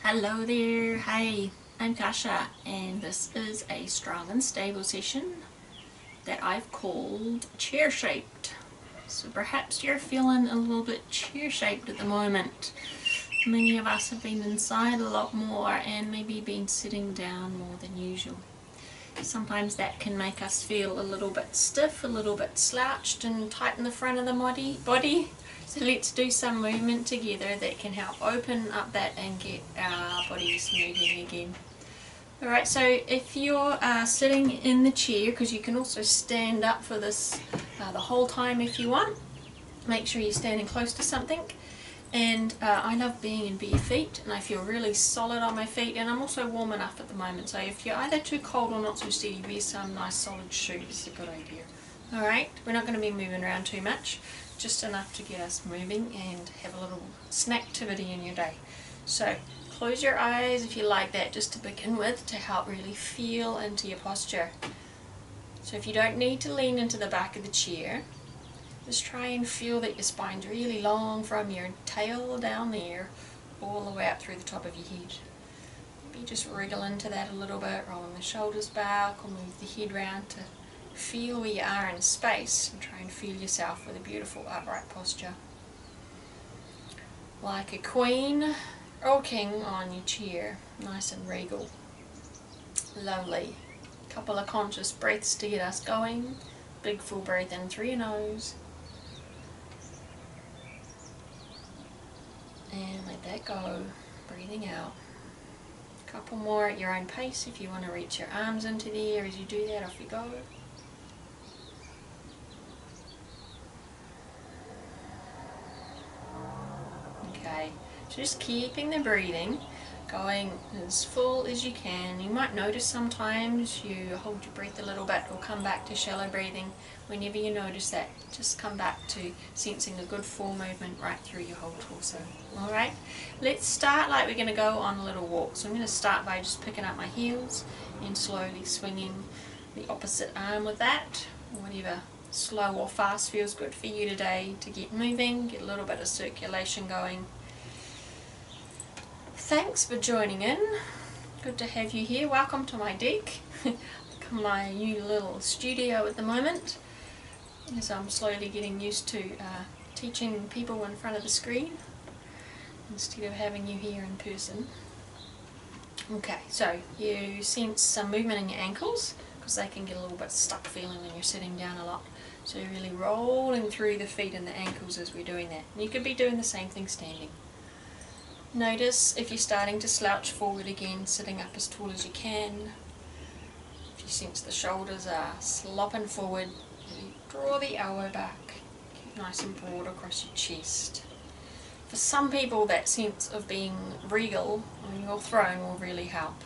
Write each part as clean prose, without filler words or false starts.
Hello there, hi, I'm Kasha, and this is a strong and stable session that I've called chair shaped. So perhaps you're feeling a little bit chair shaped at the moment. Many of us have been inside a lot more and maybe been sitting down more than usual. Sometimes that can make us feel a little bit stiff, a little bit slouched and tight in the front of the body. So let's do some movement together that can help open up that and get our bodies moving again. Alright, so if you're sitting in the chair, because you can also stand up for this the whole time if you want, make sure you're standing close to something. And I love being in bare feet, and I feel really solid on my feet, and I'm also warm enough at the moment, so if you're either too cold or not so steady, wear some nice solid shoes. It's a good idea. Alright, we're not going to be moving around too much, just enough to get us moving and have a little snacktivity in your day. So close your eyes if you like that, just to begin with, to help really feel into your posture. So if you don't need to lean into the back of the chair, just try and feel that your spine's really long from your tail down there all the way up through the top of your head. Maybe just wriggle into that a little bit, rolling the shoulders back or move the head round to feel where you are in space, and try and feel yourself with a beautiful upright posture. Like a queen or king on your chair, nice and regal. Lovely. Couple of conscious breaths to get us going. Big full breath in through your nose. And let that go, breathing out. A couple more at your own pace if you want to reach your arms into the air. As you do that, off you go. Okay, so just keeping the breathing going as full as you can. You might notice sometimes you hold your breath a little bit or come back to shallow breathing. Whenever you notice that, just come back to sensing a good full movement right through your whole torso. Alright, let's start like we're going to go on a little walk. So I'm going to start by just picking up my heels and slowly swinging the opposite arm with that. Whatever slow or fast feels good for you today to get moving, get a little bit of circulation going. Thanks for joining in. Good to have you here. Welcome to my deck. My new little studio at the moment, as I'm slowly getting used to teaching people in front of the screen instead of having you here in person. Okay, so you sense some movement in your ankles because they can get a little bit stuck feeling when you're sitting down a lot. So you're really rolling through the feet and the ankles as we're doing that. And you could be doing the same thing standing. Notice if you're starting to slouch forward again, sitting up as tall as you can. If you sense the shoulders are slopping forward, you draw the elbow back, keep nice and broad across your chest. For some people, that sense of being regal on your throne will really help.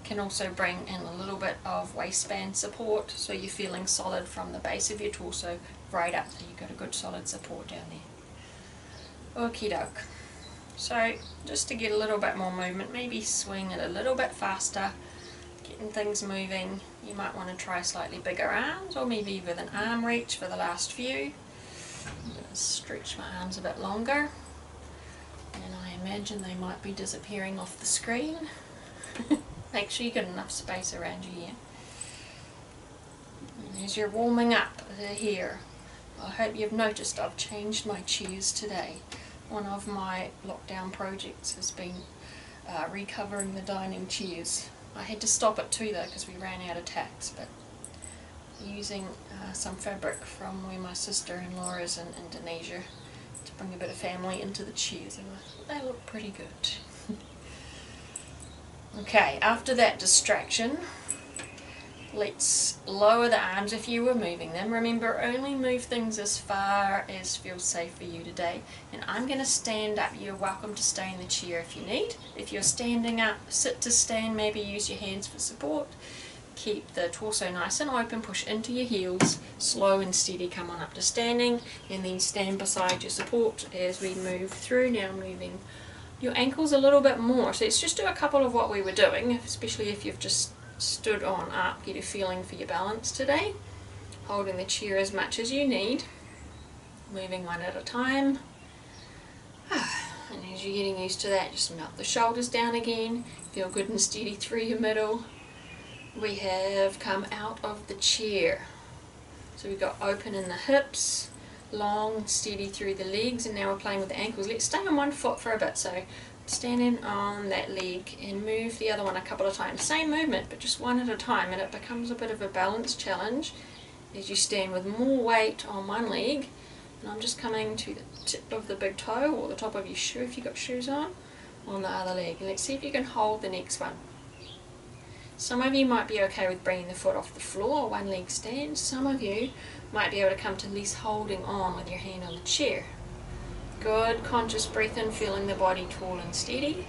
It can also bring in a little bit of waistband support, so you're feeling solid from the base of your torso right up, so you've got a good solid support down there. Okie doke. So just to get a little bit more movement, maybe swing it a little bit faster, getting things moving. You might want to try slightly bigger arms, or maybe with an arm reach for the last few. I'm going to stretch my arms a bit longer, and I imagine they might be disappearing off the screen. Make sure you get enough space around you here. And as you're warming up here, I hope you've noticed I've changed my chairs today. One of my lockdown projects has been recovering the dining chairs. I had to stop it too though because we ran out of tacks, but using some fabric from where my sister-in-law is in Indonesia to bring a bit of family into the chairs, and they look pretty good. Okay, after that distraction, let's lower the arms if you were moving them. Remember, only move things as far as feels safe for you today. And I'm going to stand up. You're welcome to stay in the chair if you need. If you're standing up, sit to stand, maybe use your hands for support. Keep the torso nice and open, push into your heels, slow and steady, come on up to standing, and then stand beside your support as we move through. Now moving your ankles a little bit more. So let's just do a couple of what we were doing, especially if you've just stood on up, get a feeling for your balance today. Holding the chair as much as you need, moving one at a time. And as you're getting used to that, just melt the shoulders down again, feel good and steady through your middle. We have come out of the chair. So we've got open in the hips, long, steady through the legs, and now we're playing with the ankles. Let's stay on one foot for a bit. So standing on that leg and move the other one a couple of times. Same movement, but just one at a time, and it becomes a bit of a balance challenge as you stand with more weight on one leg. And I'm just coming to the tip of the big toe, or the top of your shoe if you've got shoes on the other leg. And let's see if you can hold the next one. Some of you might be okay with bringing the foot off the floor, one leg stand. Some of you might be able to come to at least holding on with your hand on the chair. Good, conscious breath in, feeling the body tall and steady.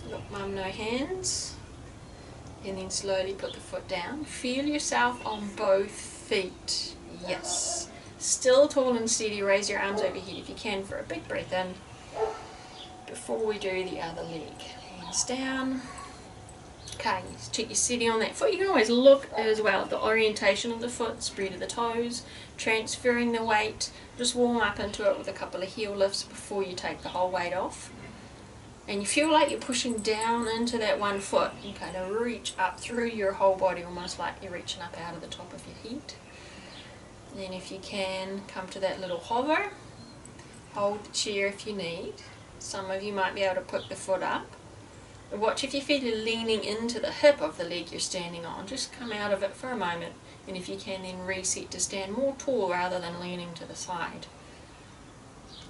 Look, mum, no hands. And then slowly put the foot down. Feel yourself on both feet. Yes. Still tall and steady. Raise your arms overhead if you can for a big breath in before we do the other leg. Hands down. Okay, check you're sitting on that foot. You can always look as well at the orientation of the foot, spread of the toes, transferring the weight. Just warm up into it with a couple of heel lifts before you take the whole weight off. And you feel like you're pushing down into that one foot and kind of reach up through your whole body, almost like you're reaching up out of the top of your head. And then if you can, come to that little hover. Hold the chair if you need. Some of you might be able to pick the foot up. But watch if you feel you're leaning into the hip of the leg you're standing on. Just come out of it for a moment, and if you can, then reset to stand more tall rather than leaning to the side.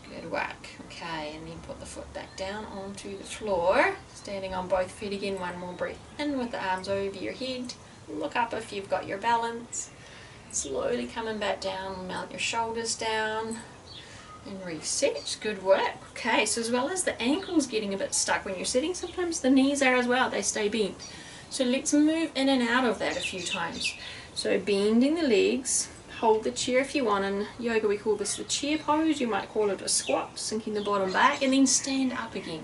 Good work. Okay, and then put the foot back down onto the floor. Standing on both feet again, one more breath in with the arms over your head. Look up if you've got your balance. Slowly coming back down, melt your shoulders down. And reset. Good work. Okay, so as well as the ankles getting a bit stuck when you're sitting, sometimes the knees are as well. They stay bent. So let's move in and out of that a few times. So bending the legs, hold the chair if you want. In yoga we call this the chair pose. You might call it a squat, sinking the bottom back, and then stand up again.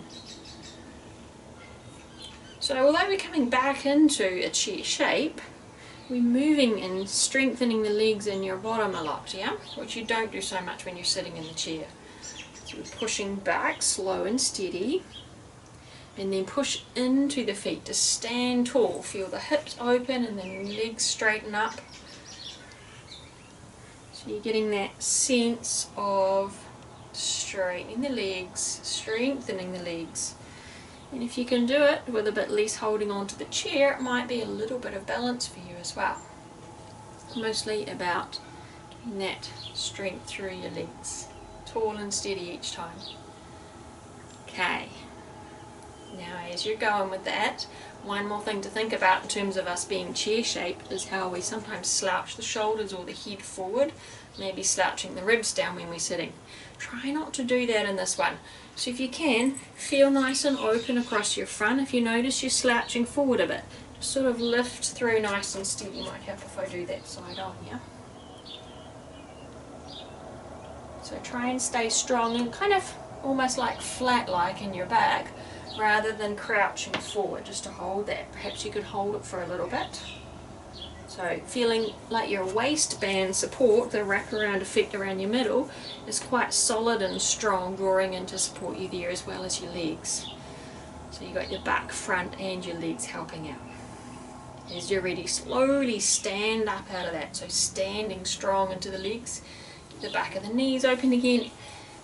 So although we're coming back into a chair shape, we're moving and strengthening the legs in your bottom a lot, yeah? Which you don't do so much when you're sitting in the chair. So we're pushing back, slow and steady. And then push into the feet to stand tall. Feel the hips open and then legs straighten up. So you're getting that sense of straightening the legs, strengthening the legs. And if you can do it with a bit less holding on to the chair, it might be a little bit of balance for you as well. It's mostly about getting that strength through your legs. Tall and steady each time. Okay. Now as you're going with that, one more thing to think about in terms of us being chair shaped is how we sometimes slouch the shoulders or the head forward, maybe slouching the ribs down when we're sitting. Try not to do that in this one. So if you can, feel nice and open across your front. If you notice you're slouching forward a bit, just sort of lift through nice and steady. Might help if I do that side on here. So try and stay strong and kind of almost like flat-like in your back, rather than crouching forward, just to hold that. Perhaps you could hold it for a little bit. So feeling like your waistband support, the wraparound effect around your middle, is quite solid and strong, drawing in to support you there as well as your legs. So you've got your back, front and your legs helping out. As you're ready, slowly stand up out of that. So standing strong into the legs, get the back of the knees open again,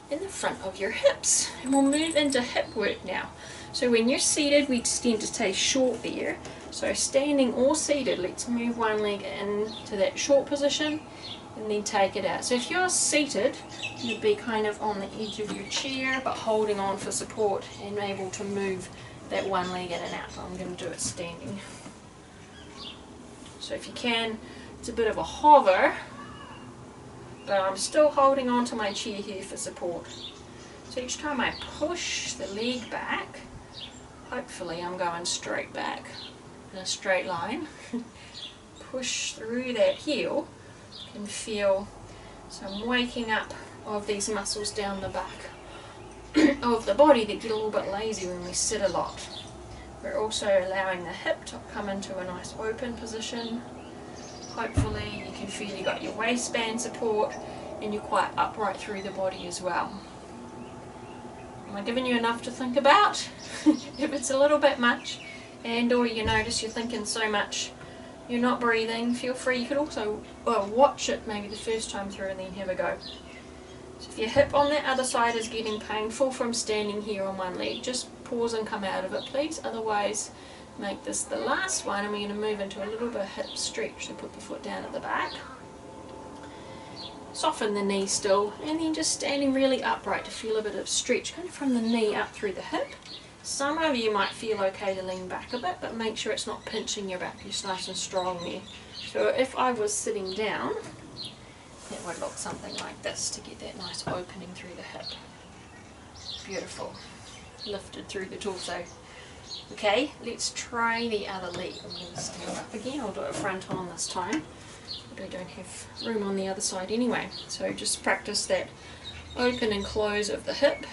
in the front of your hips. And we'll move into hip work now. So when you're seated, we tend to stay short there. So standing or seated, let's move one leg into that short position and then take it out. So if you're seated, you'd be kind of on the edge of your chair but holding on for support and able to move that one leg in and out. I'm going to do it standing. So if you can, it's a bit of a hover, but I'm still holding on to my chair here for support. So each time I push the leg back, hopefully I'm going straight back in a straight line. Push through that heel, you can feel some waking up of these muscles down the back of the body that get a little bit lazy when we sit a lot. We're also allowing the hip to come into a nice open position. Hopefully you can feel you got your waistband support and you're quite upright through the body as well. Am I giving you enough to think about? If it's a little bit much, and or you notice you're thinking so much, you're not breathing, feel free. You could also watch it maybe the first time through and then have a go. So if your hip on that other side is getting painful from standing here on one leg, just pause and come out of it, please. Otherwise, make this the last one, and we're going to move into a little bit of hip stretch. So put the foot down at the back, soften the knee still, and then just standing really upright to feel a bit of stretch, kind of from the knee up through the hip. Some of you might feel okay to lean back a bit, but make sure it's not pinching your back. You're nice and strong there. So if I was sitting down, it would look something like this to get that nice opening through the hip. Beautiful. Lifted through the torso. Okay, let's try the other leg. I'm going to stand up again. I'll do it front on this time, but I don't have room on the other side anyway. So just practice that open and close of the hip.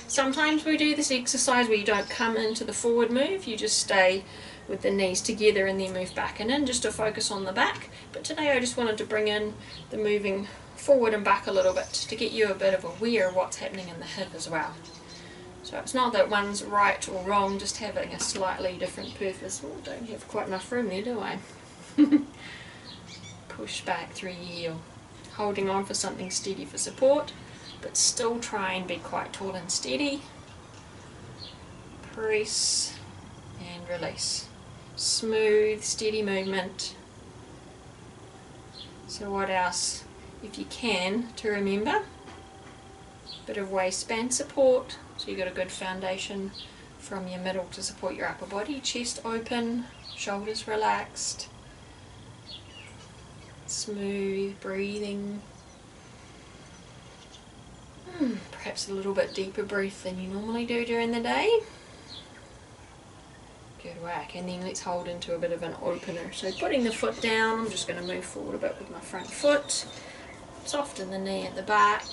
Sometimes we do this exercise where you don't come into the forward move, you just stay with the knees together and then move back and in, just to focus on the back. But today I just wanted to bring in the moving forward and back a little bit to get you a bit of aware of what's happening in the hip as well. So it's not that one's right or wrong, just having a slightly different purpose. Oh, I don't have quite enough room there, do I? Push back through your heel, holding on for something steady for support, but still try and be quite tall and steady. Press and release. Smooth, steady movement. So what else? If you can, to remember, bit of waistband support, so you've got a good foundation from your middle to support your upper body. Chest open, shoulders relaxed, smooth breathing. Perhaps a little bit deeper breath than you normally do during the day. Good work, and then let's hold into a bit of an opener. So putting the foot down, I'm just going to move forward a bit with my front foot, soften the knee at the back.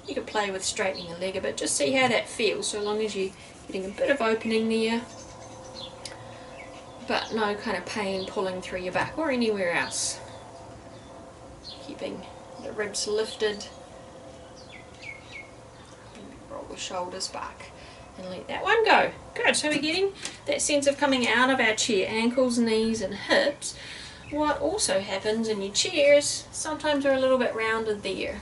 You could play with straightening the leg a bit, just see how that feels, so long as you're getting a bit of opening there, but no kind of pain pulling through your back or anywhere else. Keeping the ribs lifted. Roll the shoulders back and let that one go. Good, so we're getting that sense of coming out of our chair, ankles, knees and hips. What also happens in your chairs, sometimes they're a little bit rounded there.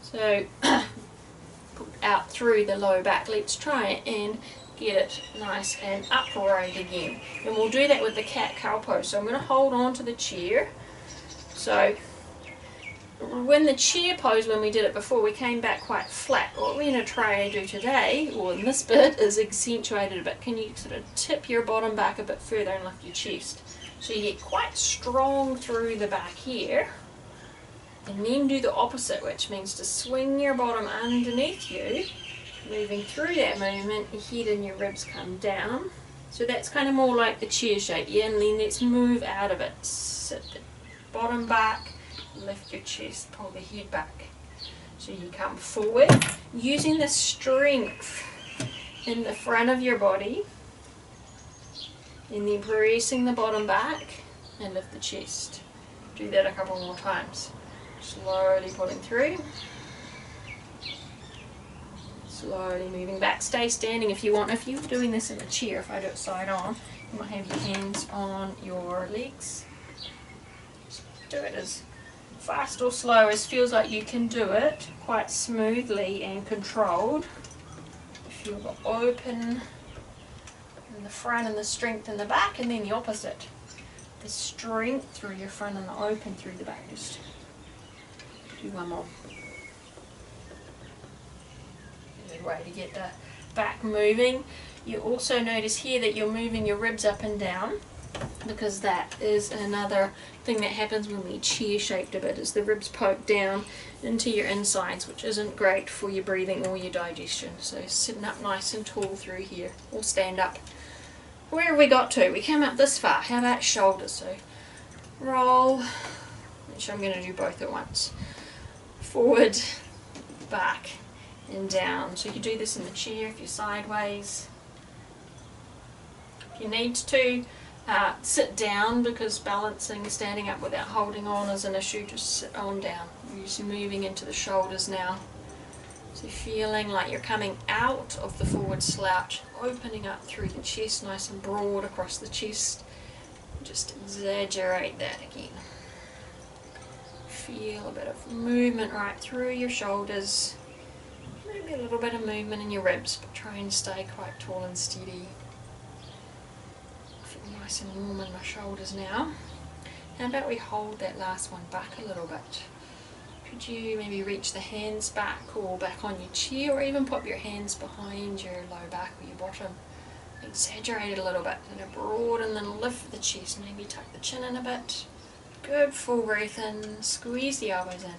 So put out through the low back. Let's try it and get it nice and upright again. And we'll do that with the cat-cow pose. So I'm going to hold on to the chair. So when the chair pose, when we did it before, we came back quite flat. What we're going to try and do today, or in this bit, is accentuate it a bit. Can you sort of tip your bottom back a bit further and lift your chest? So you get quite strong through the back here. And then do the opposite, which means to swing your bottom underneath you, moving through that movement, your head and your ribs come down. So that's kind of more like the chair shape, yeah? And then let's move out of it. Sit the bottom back, lift your chest, pull the head back. So you come forward, using the strength in the front of your body, and then pressing the bottom back and lift the chest. Do that a couple more times. Slowly pulling through, slowly moving back. Stay standing if you want. If you're doing this in a chair, if I do it side on, you might have your hands on your legs. Do it as fast or slow as feels like you can do it, quite smoothly and controlled. Feel the open in the front and the strength in the back, and then the opposite. The strength through your front and the open through the back. Just do one more. Good way to get the back moving. You also notice here that you're moving your ribs up and down, because that is another thing that happens when we chair shaped a bit, is the ribs poke down into your insides, which isn't great for your breathing or your digestion. So sitting up nice and tall through here, or stand up. Where have we got to? We came up this far. How about shoulders? So roll, which I'm going to do both at once. Forward, back and down. So you do this in the chair if you're sideways. If you need to sit down, because balancing, standing up without holding on is an issue, just sit on down. You're just moving into the shoulders now. So feeling like you're coming out of the forward slouch, opening up through the chest, nice and broad across the chest. Just exaggerate that again. Feel a bit of movement right through your shoulders. Maybe a little bit of movement in your ribs, but try and stay quite tall and steady. Feel nice and warm in my shoulders now. How about we hold that last one back a little bit? Could you maybe reach the hands back or back on your chair, or even pop your hands behind your low back or your bottom? Exaggerate it a little bit, and broaden and then lift the chest, maybe tuck the chin in a bit. Good full breath in, squeeze the elbows in.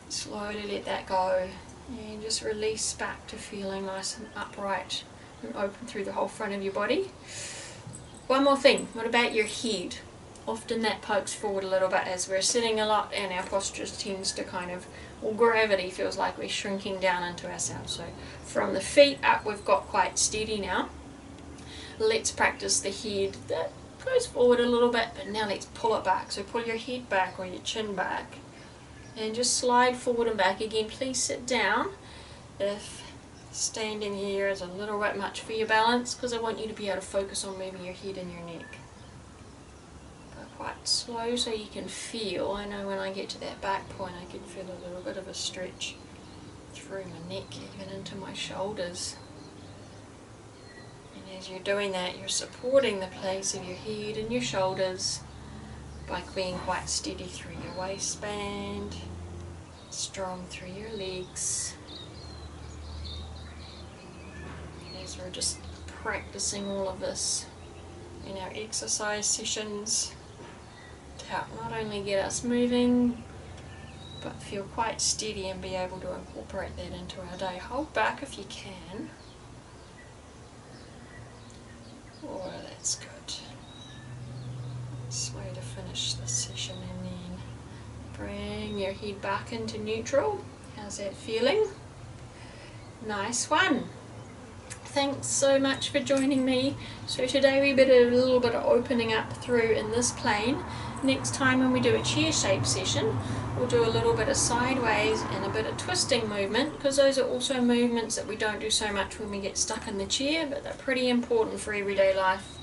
Slowly let that go, and just release back to feeling nice and upright and open through the whole front of your body. One more thing, what about your head? Often that pokes forward a little bit as we're sitting a lot, and our posture tends to kind of, or gravity feels like we're shrinking down into ourselves. So from the feet up, we've got quite steady now. Let's practice the head that goes forward a little bit, but now let's pull it back. So pull your head back or your chin back and just slide forward and back. Again, please sit down if standing here is a little bit much for your balance, because I want you to be able to focus on moving your head and your neck. Quite slow so you can feel. I know when I get to that back point I can feel a little bit of a stretch through my neck, even into my shoulders. And as you're doing that, you're supporting the place of your head and your shoulders by being quite steady through your waistband, strong through your legs. And as we're just practicing all of this in our exercise sessions, to help not only get us moving but feel quite steady and be able to incorporate that into our day. Hold back if you can. Oh, that's good. Nice way to finish this session, and then bring your head back into neutral. How's that feeling? Nice one. Thanks so much for joining me. So today we did a little bit of opening up through in this plane. Next time when we do a chair shape session, we'll do a little bit of sideways and a bit of twisting movement, because those are also movements that we don't do so much when we get stuck in the chair, but they're pretty important for everyday life.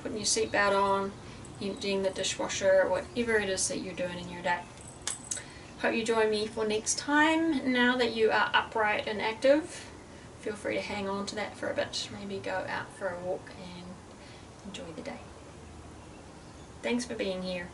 Putting your seatbelt on, emptying the dishwasher, whatever it is that you're doing in your day. Hope you join me for next time. Now that you are upright and active, feel free to hang on to that for a bit. Maybe go out for a walk and enjoy the day. Thanks for being here.